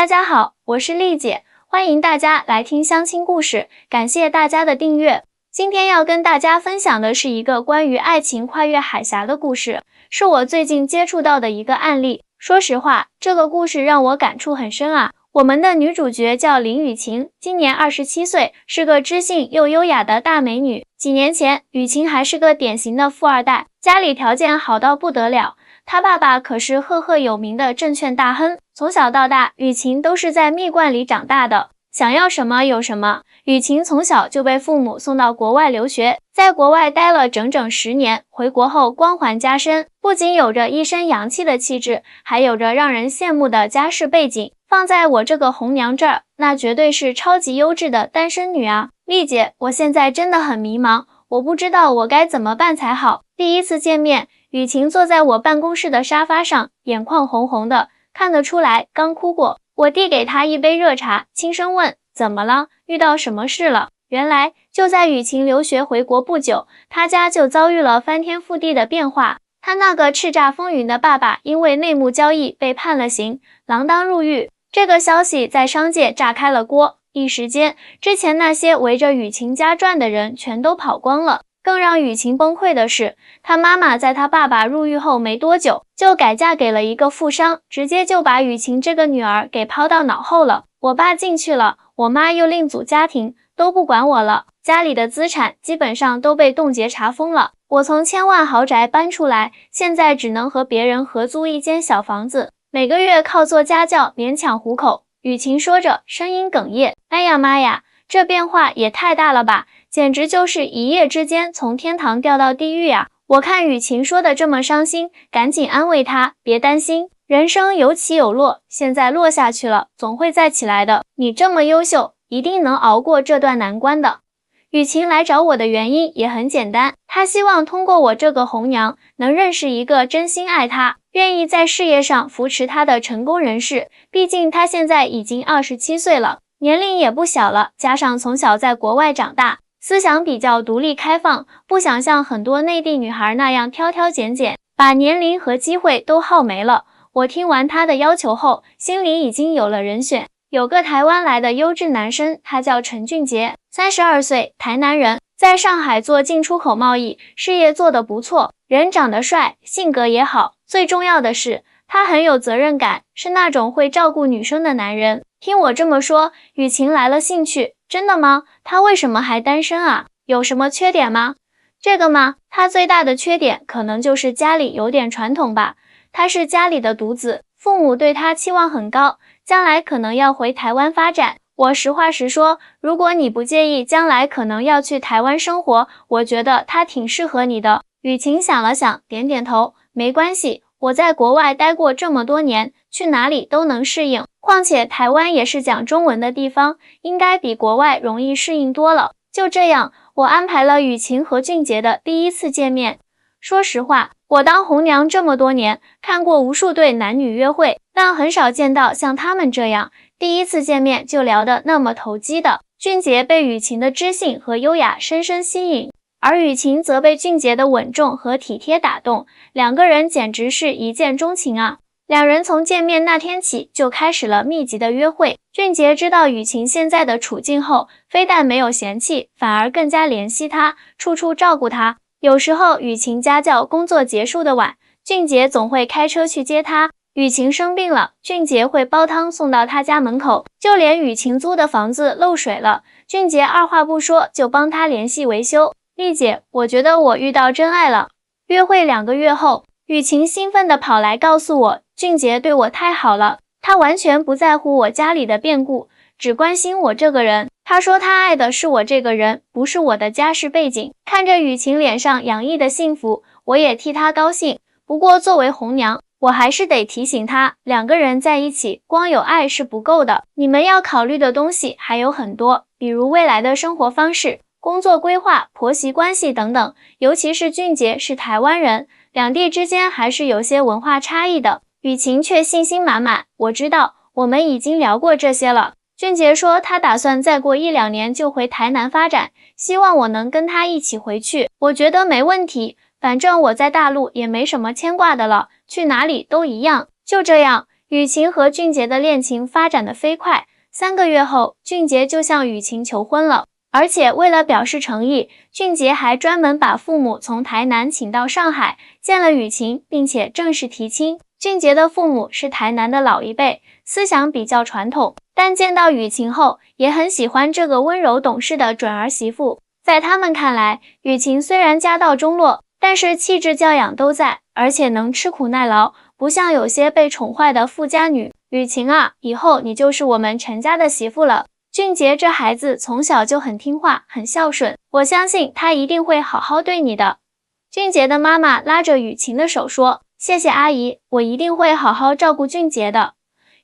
大家好，我是丽姐，欢迎大家来听相亲故事，感谢大家的订阅。今天要跟大家分享的是一个关于爱情跨越海峡的故事，是我最近接触到的一个案例。说实话，这个故事让我感触很深啊。我们的女主角叫林雨晴，今年27岁，是个知性又优雅的大美女。几年前，雨晴还是个典型的富二代，家里条件好到不得了。她爸爸可是赫赫有名的证券大亨，从小到大，雨晴都是在蜜罐里长大的，想要什么有什么。雨晴从小就被父母送到国外留学，在国外待了整整10年，回国后光环加身，不仅有着一身洋气的气质，还有着让人羡慕的家世背景。放在我这个红娘这儿，那绝对是超级优质的单身女啊！丽姐，我现在真的很迷茫，我不知道我该怎么办才好。第一次见面，雨晴坐在我办公室的沙发上，眼眶红红的，看得出来刚哭过。我递给她一杯热茶，轻声问：怎么了？遇到什么事了？原来就在雨晴留学回国不久，她家就遭遇了翻天覆地的变化。她那个叱咤风云的爸爸因为内幕交易被判了刑，锒铛入狱。这个消息在商界炸开了锅，一时间，之前那些围着雨晴家转的人全都跑光了。更让雨晴崩溃的是，她妈妈在她爸爸入狱后没多久，就改嫁给了一个富商，直接就把雨晴这个女儿给抛到脑后了。我爸进去了，我妈又另组家庭，都不管我了，家里的资产基本上都被冻结查封了。我从千万豪宅搬出来，现在只能和别人合租一间小房子，每个月靠做家教勉强糊口。雨晴说着，声音哽咽。哎呀妈呀，这变化也太大了吧，简直就是一夜之间从天堂掉到地狱啊！我看雨晴说的这么伤心，赶紧安慰她，别担心，人生有起有落，现在落下去了，总会再起来的。你这么优秀，一定能熬过这段难关的。雨晴来找我的原因也很简单，她希望通过我这个红娘，能认识一个真心爱她，愿意在事业上扶持她的成功人士。毕竟她现在已经27岁了，年龄也不小了，加上从小在国外长大，思想比较独立开放，不想像很多内地女孩那样挑挑拣拣，把年龄和机会都耗没了。我听完她的要求后，心里已经有了人选。有个台湾来的优质男生，他叫陈俊杰，32岁，台南人，在上海做进出口贸易，事业做得不错，人长得帅，性格也好，最重要的是他很有责任感，是那种会照顾女生的男人。听我这么说，雨晴来了兴趣。真的吗？他为什么还单身啊？有什么缺点吗？这个吗？他最大的缺点可能就是家里有点传统吧。他是家里的独子，父母对他期望很高，将来可能要回台湾发展。我实话实说，如果你不介意将来可能要去台湾生活，我觉得他挺适合你的。雨晴想了想，点点头，没关系，我在国外待过这么多年，去哪里都能适应，况且台湾也是讲中文的地方，应该比国外容易适应多了。就这样，我安排了雨晴和俊杰的第一次见面。说实话，我当红娘这么多年，看过无数对男女约会，但很少见到像他们这样，第一次见面就聊得那么投机的。俊杰被雨晴的知性和优雅深深吸引，而雨晴则被俊杰的稳重和体贴打动，两个人简直是一见钟情啊！两人从见面那天起就开始了密集的约会。俊杰知道雨晴现在的处境后，非但没有嫌弃，反而更加怜惜她，处处照顾她。有时候雨晴家教工作结束的晚，俊杰总会开车去接她。雨晴生病了，俊杰会煲汤送到她家门口，就连雨晴租的房子漏水了，俊杰二话不说就帮她联系维修。丽姐，我觉得我遇到真爱了。约会2个月后，雨晴兴奋地跑来告诉我，俊杰对我太好了，他完全不在乎我家里的变故，只关心我这个人。他说他爱的是我这个人，不是我的家世背景。看着雨晴脸上洋溢的幸福，我也替她高兴。不过作为红娘，我还是得提醒她，两个人在一起，光有爱是不够的，你们要考虑的东西还有很多，比如未来的生活方式、工作规划、婆媳关系等等。尤其是俊杰是台湾人，两地之间还是有些文化差异的。雨晴却信心满满，我知道，我们已经聊过这些了。俊杰说他打算再过1-2年就回台南发展，希望我能跟他一起回去。我觉得没问题，反正我在大陆也没什么牵挂的了，去哪里都一样。就这样，雨晴和俊杰的恋情发展得飞快，3个月后，俊杰就向雨晴求婚了。而且为了表示诚意，俊杰还专门把父母从台南请到上海，见了雨晴，并且正式提亲。俊杰的父母是台南的老一辈，思想比较传统，但见到雨晴后，也很喜欢这个温柔懂事的准儿媳妇。在他们看来，雨晴虽然家道中落，但是气质教养都在，而且能吃苦耐劳，不像有些被宠坏的富家女。雨晴啊，以后你就是我们陈家的媳妇了。俊杰这孩子从小就很听话，很孝顺，我相信他一定会好好对你的。俊杰的妈妈拉着雨晴的手说：“谢谢阿姨，我一定会好好照顾俊杰的。”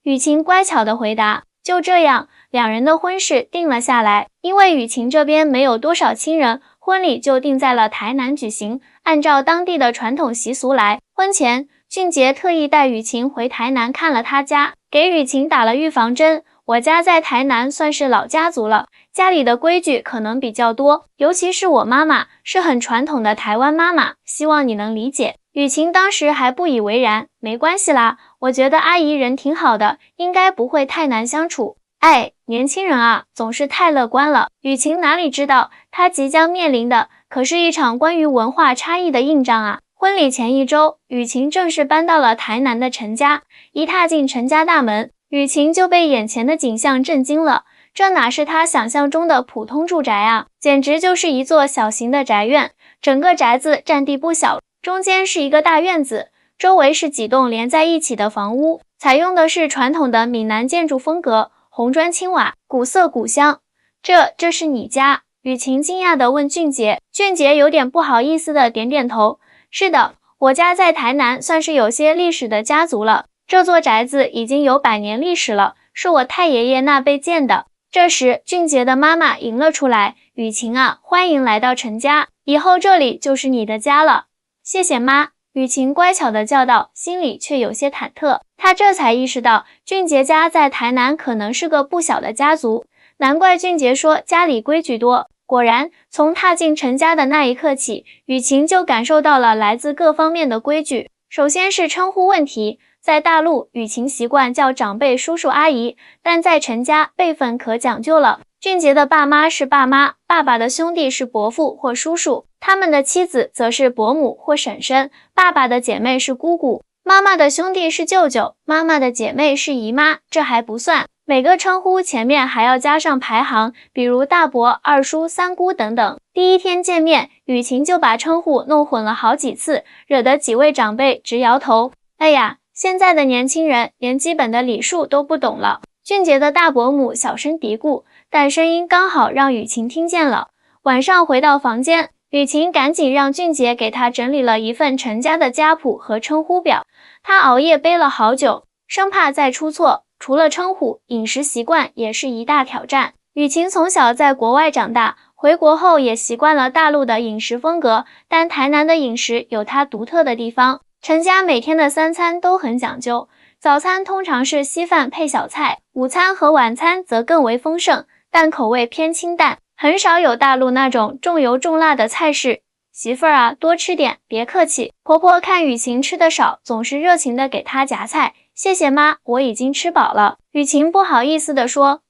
雨晴乖巧地回答。就这样，两人的婚事定了下来。因为雨晴这边没有多少亲人，婚礼就定在了台南举行，按照当地的传统习俗来。婚前，俊杰特意带雨晴回台南看了他家，给雨晴打了预防针。我家在台南算是老家族了，家里的规矩可能比较多，尤其是我妈妈是很传统的台湾妈妈，希望你能理解。雨晴当时还不以为然，没关系啦，我觉得阿姨人挺好的，应该不会太难相处。哎，年轻人啊，总是太乐观了。雨晴哪里知道，她即将面临的可是一场关于文化差异的硬仗啊。婚礼前1周，雨晴正式搬到了台南的陈家，一踏进陈家大门，雨晴就被眼前的景象震惊了。这哪是她想象中的普通住宅啊，简直就是一座小型的宅院。整个宅子占地不小，中间是一个大院子，周围是几栋连在一起的房屋，采用的是传统的闽南建筑风格，红砖青瓦，古色古香。这是你家？雨晴惊讶地问俊杰。俊杰有点不好意思地点点头。是的，我家在台南算是有些历史的家族了，这座宅子已经有100年历史了，是我太爷爷那辈建的。这时，俊杰的妈妈迎了出来，雨晴啊，欢迎来到陈家，以后这里就是你的家了。谢谢妈，雨晴乖巧地叫道，心里却有些忐忑。她这才意识到，俊杰家在台南可能是个不小的家族，难怪俊杰说家里规矩多。果然，从踏进陈家的那一刻起，雨晴就感受到了来自各方面的规矩。首先是称呼问题，在大陆，雨晴习惯叫长辈叔叔阿姨，但在陈家辈分可讲究了。俊杰的爸妈是爸妈，爸爸的兄弟是伯父或叔叔，他们的妻子则是伯母或婶婶，爸爸的姐妹是姑姑，妈妈的兄弟是舅舅，妈妈的姐妹是姨妈。这还不算，每个称呼前面还要加上排行，比如大伯、二叔、三姑等等。第一天见面，雨晴就把称呼弄混了好几次，惹得几位长辈直摇头。哎呀，现在的年轻人连基本的礼数都不懂了。俊杰的大伯母小声嘀咕，但声音刚好让雨晴听见了。晚上回到房间，雨晴赶紧让俊杰给她整理了一份陈家的家谱和称呼表。她熬夜背了好久，生怕再出错。除了称呼，饮食习惯也是一大挑战。雨晴从小在国外长大，回国后也习惯了大陆的饮食风格，但台南的饮食有它独特的地方。陈家每天的3餐都很讲究，早餐通常是稀饭配小菜，午餐和晚餐则更为丰盛，但口味偏清淡，很少有大陆那种重油重辣的菜式。媳妇儿啊，多吃点，别客气。婆婆看雨晴吃得少，总是热情地给她夹菜。谢谢妈，我已经吃饱了。雨晴不好意思地说。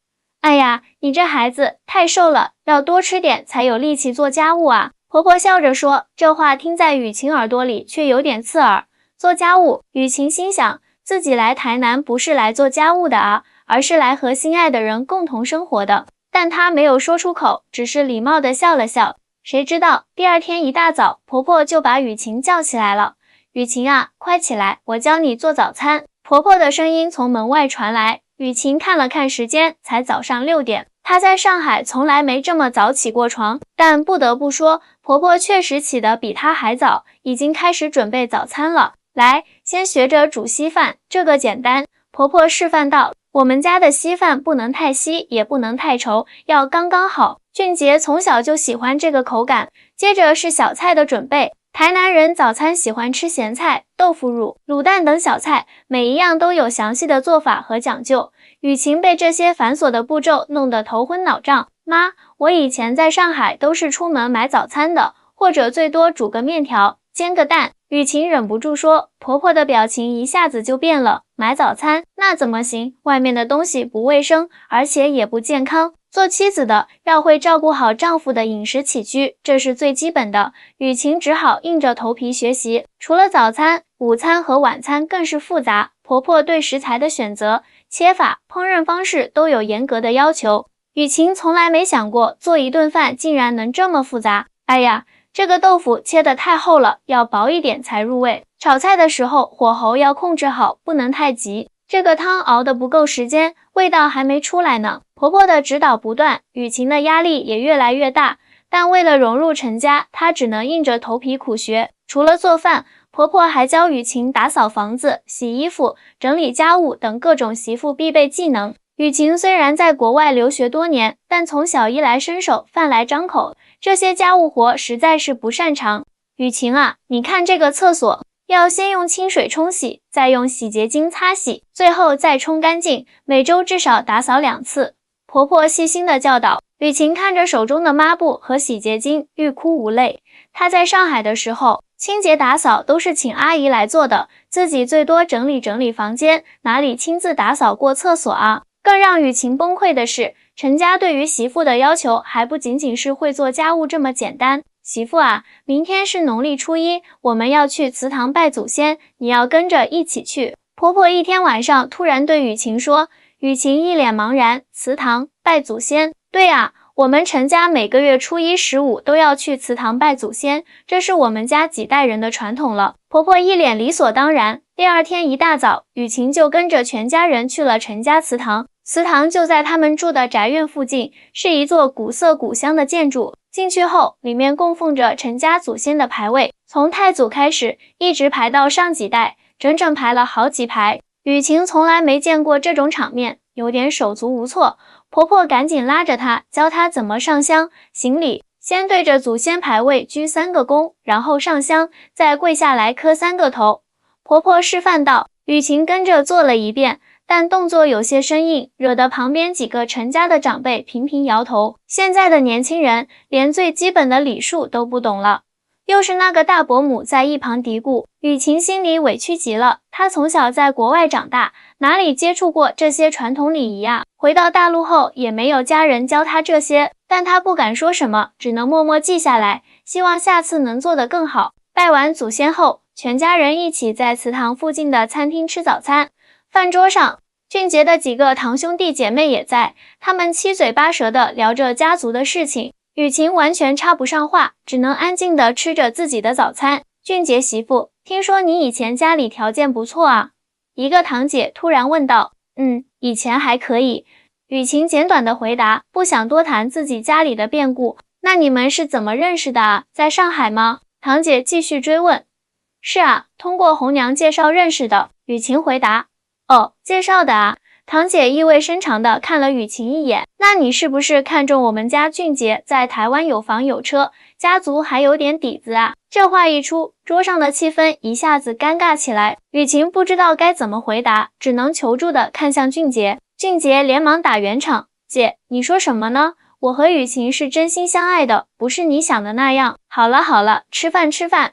哎呀，你这孩子太瘦了，要多吃点才有力气做家务啊。婆婆笑着说，这话听在雨晴耳朵里却有点刺耳。做家务，雨晴心想，自己来台南不是来做家务的啊，而是来和心爱的人共同生活的。但她没有说出口，只是礼貌地笑了笑。谁知道第二天一大早，婆婆就把雨晴叫起来了。雨晴啊，快起来，我教你做早餐。婆婆的声音从门外传来，雨晴看了看时间，才早上6点。她在上海从来没这么早起过床，但不得不说，婆婆确实起得比她还早，已经开始准备早餐了。来，先学着煮稀饭，这个简单。婆婆示范道，我们家的稀饭不能太稀，也不能太稠，要刚刚好。俊杰从小就喜欢这个口感。接着是小菜的准备。台南人早餐喜欢吃咸菜、豆腐乳、卤蛋等小菜，每一样都有详细的做法和讲究。雨晴被这些繁琐的步骤弄得头昏脑胀。妈，我以前在上海都是出门买早餐的，或者最多煮个面条，煎个蛋。雨晴忍不住说，婆婆的表情一下子就变了。买早餐，那怎么行？外面的东西不卫生，而且也不健康。做妻子的要会照顾好丈夫的饮食起居，这是最基本的。雨晴只好硬着头皮学习。除了早餐，午餐和晚餐更是复杂。婆婆对食材的选择、切法、烹饪方式都有严格的要求。雨晴从来没想过做一顿饭竟然能这么复杂。哎呀，这个豆腐切得太厚了，要薄一点才入味。炒菜的时候火候要控制好，不能太急。这个汤熬得不够时间，味道还没出来呢。婆婆的指导不断，雨晴的压力也越来越大。但为了融入陈家，她只能硬着头皮苦学。除了做饭，婆婆还教雨晴打扫房子、洗衣服、整理家务等各种媳妇必备技能。雨晴虽然在国外留学多年，但从小衣来伸手，饭来张口，这些家务活实在是不擅长。雨晴啊，你看这个厕所，要先用清水冲洗，再用洗洁精擦洗，最后再冲干净，每周至少打扫2次。婆婆细心的教导。雨晴看着手中的抹布和洗洁精，欲哭无泪。她在上海的时候，清洁打扫都是请阿姨来做的，自己最多整理整理房间，哪里亲自打扫过厕所啊？更让雨晴崩溃的是，陈家对于媳妇的要求还不仅仅是会做家务这么简单。媳妇啊，明天是农历初一，我们要去祠堂拜祖先，你要跟着一起去。婆婆一天晚上突然对雨晴说。雨晴一脸茫然，祠堂拜祖先？对啊，我们陈家每个月初一、15都要去祠堂拜祖先，这是我们家几代人的传统了。婆婆一脸理所当然。第二天一大早，雨晴就跟着全家人去了陈家祠堂。祠堂就在他们住的宅院附近，是一座古色古香的建筑。进去后，里面供奉着陈家祖先的牌位，从太祖开始，一直排到上几代，整整排了好几排。雨晴从来没见过这种场面，有点手足无措。婆婆赶紧拉着她，教她怎么上香、行礼。先对着祖先牌位鞠3个躬，然后上香，再跪下来磕3个头。婆婆示范道，雨晴跟着做了一遍，但动作有些生硬，惹得旁边几个陈家的长辈频频摇头。现在的年轻人连最基本的礼数都不懂了。又是那个大伯母在一旁嘀咕，雨晴心里委屈极了。她从小在国外长大，哪里接触过这些传统礼仪啊？回到大陆后也没有家人教她这些，但她不敢说什么，只能默默记下来，希望下次能做得更好。拜完祖先后，全家人一起在祠堂附近的餐厅吃早餐。饭桌上，俊杰的几个堂兄弟姐妹也在，他们七嘴八舌地聊着家族的事情。雨晴完全插不上话，只能安静地吃着自己的早餐。俊杰媳妇，听说你以前家里条件不错啊？一个堂姐突然问道。以前还可以。雨晴简短地回答，不想多谈自己家里的变故。那你们是怎么认识的啊？在上海吗？堂姐继续追问。是啊，通过红娘介绍认识的。雨晴回答。哦，介绍的啊。堂姐意味深长地看了雨晴一眼，那你是不是看中我们家俊杰在台湾有房有车，家族还有点底子啊？这话一出，桌上的气氛一下子尴尬起来。雨晴不知道该怎么回答，只能求助地看向俊杰。俊杰连忙打圆场，姐，你说什么呢？我和雨晴是真心相爱的，不是你想的那样。好了好了，吃饭，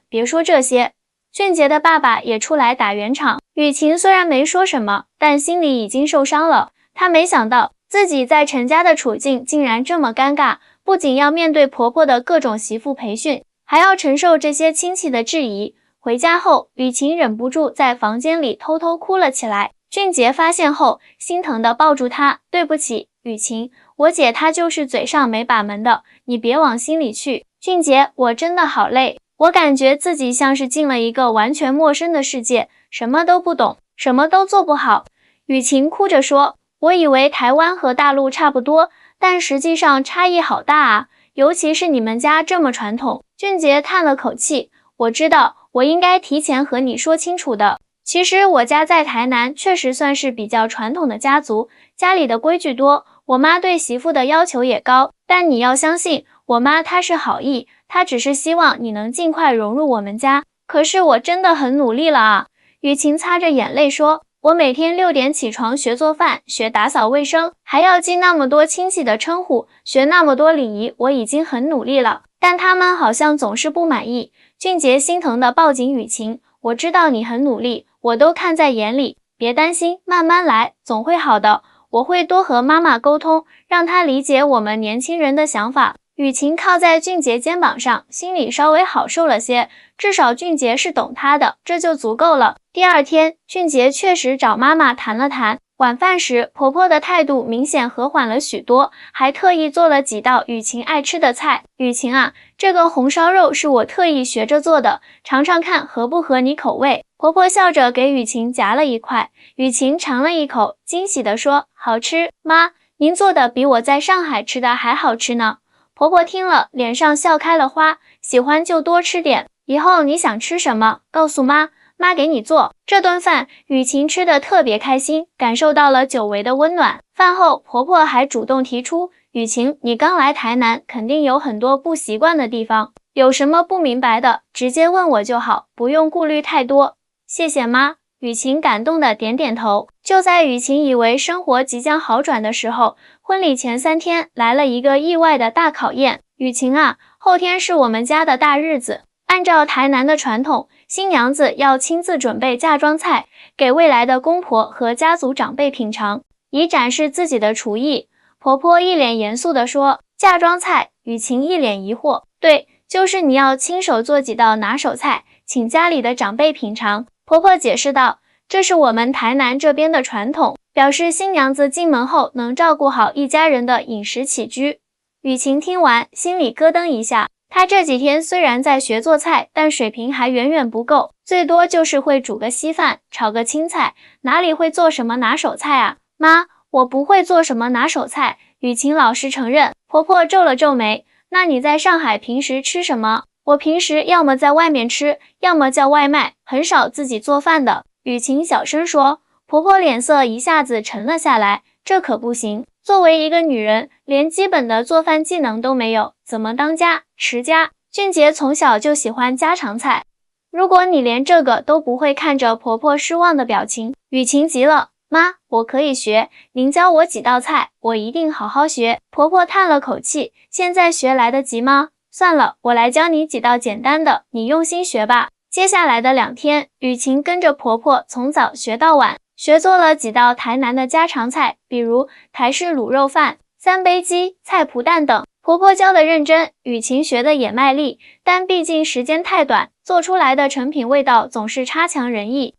别说这些。俊杰的爸爸也出来打圆场。雨晴虽然没说什么，但心里已经受伤了。她没想到自己在陈家的处境竟然这么尴尬，不仅要面对婆婆的各种媳妇培训，还要承受这些亲戚的质疑。回家后，雨晴忍不住在房间里偷偷哭了起来。俊杰发现后，心疼地抱住她，对不起，雨晴，我姐她就是嘴上没把门的，你别往心里去。俊杰，我真的好累。我感觉自己像是进了一个完全陌生的世界，什么都不懂，什么都做不好。雨晴哭着说，我以为台湾和大陆差不多，但实际上差异好大啊，尤其是你们家这么传统。俊杰叹了口气，我知道，我应该提前和你说清楚的。其实我家在台南确实算是比较传统的家族，家里的规矩多，我妈对媳妇的要求也高，但你要相信，我妈她是好意，她只是希望你能尽快融入我们家。可是我真的很努力了啊。雨晴擦着眼泪说，我每天6点起床学做饭，学打扫卫生，还要记那么多亲戚的称呼，学那么多礼仪，我已经很努力了，但他们好像总是不满意。俊杰心疼地抱紧雨晴，我知道你很努力，我都看在眼里，别担心，慢慢来，总会好的。我会多和妈妈沟通，让她理解我们年轻人的想法。雨晴靠在俊杰肩膀上，心里稍微好受了些，至少俊杰是懂她的，这就足够了。第二天，俊杰确实找妈妈谈了谈。晚饭时，婆婆的态度明显和缓了许多，还特意做了几道雨晴爱吃的菜。雨晴啊，这个红烧肉是我特意学着做的，尝尝看合不合你口味。婆婆笑着给雨晴夹了一块，雨晴尝了一口，惊喜地说：“好吃，妈，您做的比我在上海吃的还好吃呢。”婆婆听了，脸上笑开了花，喜欢就多吃点，以后你想吃什么，告诉妈。妈给你做。这顿饭，雨晴吃得特别开心，感受到了久违的温暖。饭后，婆婆还主动提出，雨晴，你刚来台南，肯定有很多不习惯的地方，有什么不明白的，直接问我就好，不用顾虑太多。谢谢妈。雨晴感动的点点头。就在雨晴以为生活即将好转的时候，婚礼前3天来了一个意外的大考验。雨晴啊，后天是我们家的大日子，按照台南的传统，新娘子要亲自准备嫁妆菜，给未来的公婆和家族长辈品尝，以展示自己的厨艺。婆婆一脸严肃地说：“嫁妆菜。”雨晴一脸疑惑：“对，就是你要亲手做几道拿手菜，请家里的长辈品尝。”婆婆解释道：“这是我们台南这边的传统，表示新娘子进门后能照顾好一家人的饮食起居。”雨晴听完，心里咯噔一下。她这几天虽然在学做菜，但水平还远远不够，最多就是会煮个稀饭，炒个青菜，哪里会做什么拿手菜啊？妈，我不会做什么拿手菜。雨晴老实承认。婆婆皱了皱眉，那你在上海平时吃什么？我平时要么在外面吃，要么叫外卖，很少自己做饭的。雨晴小声说。婆婆脸色一下子沉了下来，这可不行。作为一个女人，连基本的做饭技能都没有，怎么当家持家？俊杰从小就喜欢家常菜，如果你连这个都不会，看着婆婆失望的表情，雨晴急了。妈，我可以学，您教我几道菜，我一定好好学。婆婆叹了口气，现在学来得及吗？算了，我来教你几道简单的，你用心学吧。接下来的2天，雨晴跟着婆婆从早学到晚，学做了几道台南的家常菜，比如台式卤肉饭、三杯鸡、菜脯蛋等。婆婆教的认真，雨晴学的也卖力，但毕竟时间太短，做出来的成品味道总是差强人意。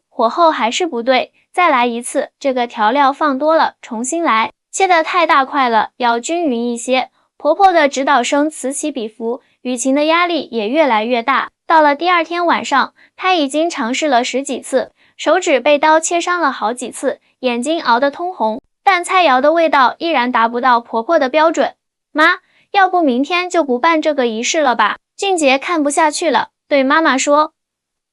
火候还是不对，再来一次，这个调料放多了，重新来。切得太大块了，要均匀一些。婆婆的指导声此起彼伏，雨晴的压力也越来越大。到了第2天晚上，她已经尝试了10几次，手指被刀切伤了好几次，眼睛熬得通红，但菜肴的味道依然达不到婆婆的标准。妈，要不明天就不办这个仪式了吧？俊杰看不下去了，对妈妈说。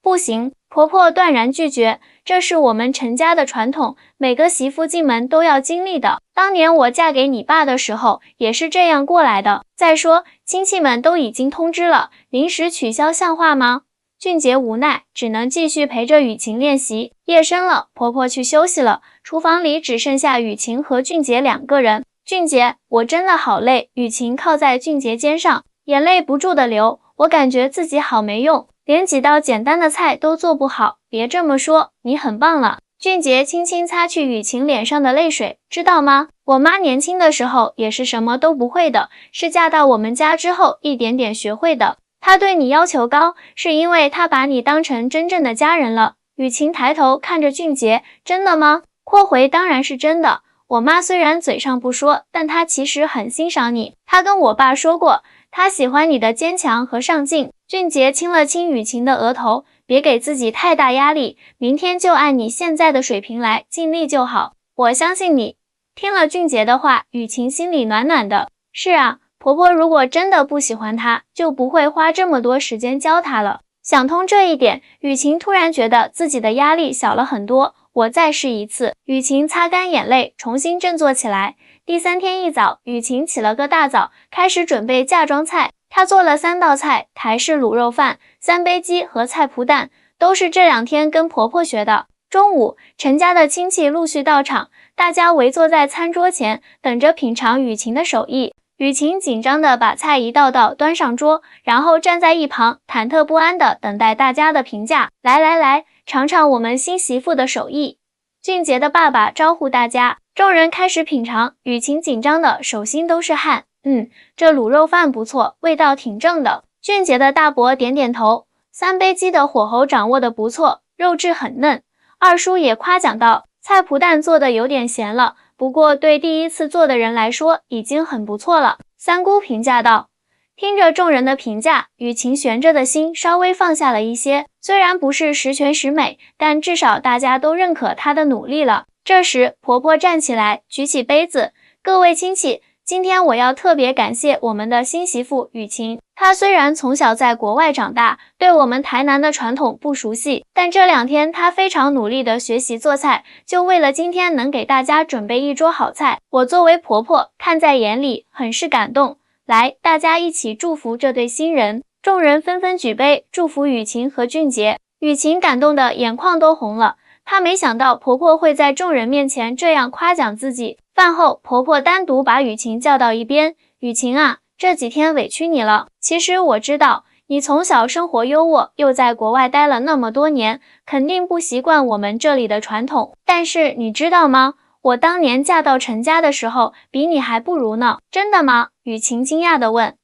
不行，婆婆断然拒绝，这是我们陈家的传统，每个媳妇进门都要经历的。当年我嫁给你爸的时候，也是这样过来的。再说，亲戚们都已经通知了，临时取消像话吗？俊杰无奈，只能继续陪着雨晴练习。夜深了，婆婆去休息了，厨房里只剩下雨晴和俊杰2个人。俊杰，我真的好累。雨晴靠在俊杰肩上，眼泪不住的流。我感觉自己好没用，连几道简单的菜都做不好。别这么说，你很棒了。俊杰轻轻擦去雨晴脸上的泪水，知道吗？我妈年轻的时候也是什么都不会的，是嫁到我们家之后一点点学会的。她对你要求高，是因为她把你当成真正的家人了。雨晴抬头看着俊杰，真的吗？括回当然是真的。我妈虽然嘴上不说，但她其实很欣赏你。她跟我爸说过，她喜欢你的坚强和上进。俊杰亲了亲雨晴的额头，别给自己太大压力，明天就按你现在的水平来，尽力就好。我相信你。听了俊杰的话，雨晴心里暖暖的。是啊，婆婆如果真的不喜欢她，就不会花这么多时间教她了。想通这一点，雨晴突然觉得自己的压力小了很多。我再试一次。雨晴擦干眼泪，重新振作起来。第3天一早，雨晴起了个大早，开始准备嫁妆菜。她做了3道菜，台式卤肉饭、三杯鸡和菜脯蛋，都是这2天跟婆婆学的。中午，陈家的亲戚陆续到场，大家围坐在餐桌前，等着品尝雨晴的手艺。雨晴紧张地把菜一道道端上桌，然后站在一旁，忐忑不安地等待大家的评价。来，尝尝我们新媳妇的手艺。俊杰的爸爸招呼大家，众人开始品尝，雨晴紧张的手心都是汗。这卤肉饭不错，味道挺正的。俊杰的大伯点点头，三杯鸡的火候掌握的不错，肉质很嫩。二叔也夸奖道，菜脯蛋做的有点咸了，不过对第一次做的人来说已经很不错了。三姑评价道。听着众人的评价，雨晴悬着的心稍微放下了一些，虽然不是十全十美，但至少大家都认可她的努力了。这时婆婆站起来，举起杯子，各位亲戚，今天我要特别感谢我们的新媳妇雨晴。她虽然从小在国外长大，对我们台南的传统不熟悉，但这2天她非常努力地学习做菜，就为了今天能给大家准备一桌好菜。我作为婆婆看在眼里，很是感动。来，大家一起祝福这对新人。众人纷纷举杯祝福雨晴和俊杰。雨晴感动的眼眶都红了，她没想到婆婆会在众人面前这样夸奖自己。饭后，婆婆单独把雨晴叫到一边，雨晴啊，这几天委屈你了。其实我知道，你从小生活优渥，又在国外待了那么多年，肯定不习惯我们这里的传统。但是你知道吗？我当年嫁到陈家的时候，比你还不如呢。真的吗？雨晴惊讶地问。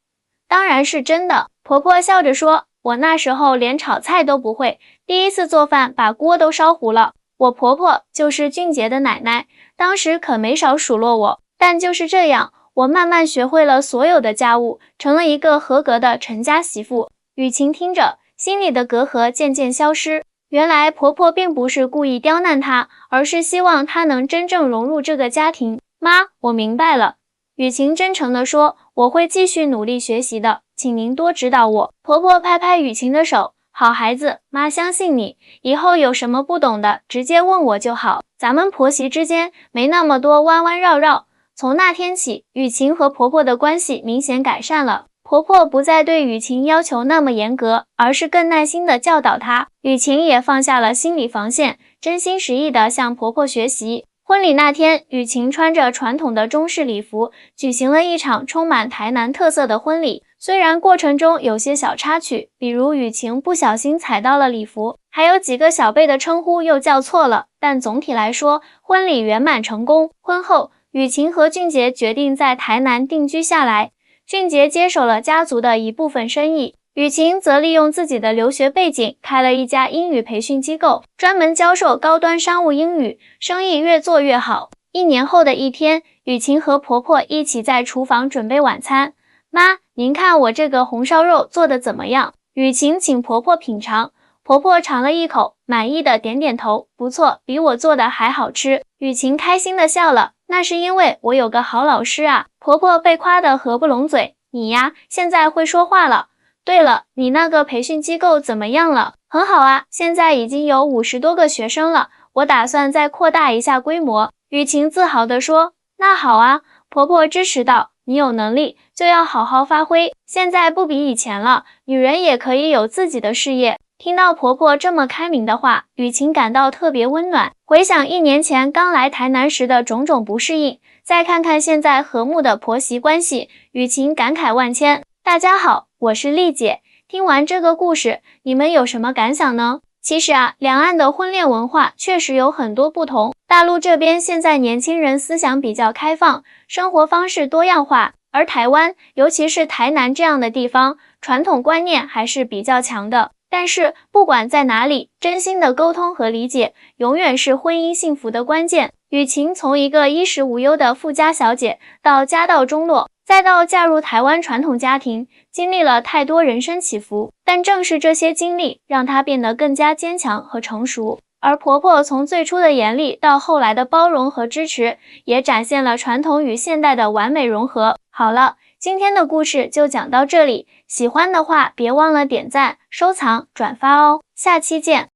当然是真的，婆婆笑着说，我那时候连炒菜都不会，第一次做饭把锅都烧糊了。我婆婆就是俊杰的奶奶，当时可没少数落我，但就是这样，我慢慢学会了所有的家务，成了一个合格的陈家媳妇。雨晴听着，心里的隔阂渐渐消失。原来婆婆并不是故意刁难她，而是希望她能真正融入这个家庭。妈，我明白了。雨晴真诚地说，我会继续努力学习的，请您多指导我。婆婆拍拍雨晴的手，好孩子，妈相信你，以后有什么不懂的直接问我就好，咱们婆媳之间没那么多弯弯绕绕。从那天起，雨晴和婆婆的关系明显改善了。婆婆不再对雨晴要求那么严格，而是更耐心地教导她。雨晴也放下了心理防线，真心实意地向婆婆学习。婚礼那天，雨晴穿着传统的中式礼服，举行了一场充满台南特色的婚礼。虽然过程中有些小插曲，比如雨晴不小心踩到了礼服，还有几个小辈的称呼又叫错了，但总体来说，婚礼圆满成功。婚后，雨晴和俊杰决定在台南定居下来。俊杰接手了家族的一部分生意，雨晴则利用自己的留学背景开了一家英语培训机构，专门教授高端商务英语，生意越做越好。1年后的一天，雨晴和婆婆一起在厨房准备晚餐。妈，您看我这个红烧肉做得怎么样？雨晴请婆婆品尝，婆婆尝了一口，满意的点点头，不错，比我做的还好吃。雨晴开心的笑了，那是因为我有个好老师啊。婆婆被夸得合不拢嘴，你呀，现在会说话了。对了，你那个培训机构怎么样了？很好啊，现在已经有50多个学生了，我打算再扩大一下规模。雨晴自豪地说。那好啊，婆婆支持道，你有能力就要好好发挥，现在不比以前了，女人也可以有自己的事业。听到婆婆这么开明的话，雨晴感到特别温暖。回想1年前刚来台南时的种种不适应，再看看现在和睦的婆媳关系，雨晴感慨万千。大家好，我是丽姐。听完这个故事，你们有什么感想呢？其实啊，两岸的婚恋文化确实有很多不同。大陆这边现在年轻人思想比较开放，生活方式多样化，而台湾，尤其是台南这样的地方，传统观念还是比较强的。但是不管在哪里，真心的沟通和理解永远是婚姻幸福的关键。雨晴从一个衣食无忧的富家小姐到家道中落，再到嫁入台湾传统家庭，经历了太多人生起伏，但正是这些经历让她变得更加坚强和成熟。而婆婆从最初的严厉到后来的包容和支持，也展现了传统与现代的完美融合。好了，今天的故事就讲到这里，喜欢的话别忘了点赞、收藏、转发哦，下期见。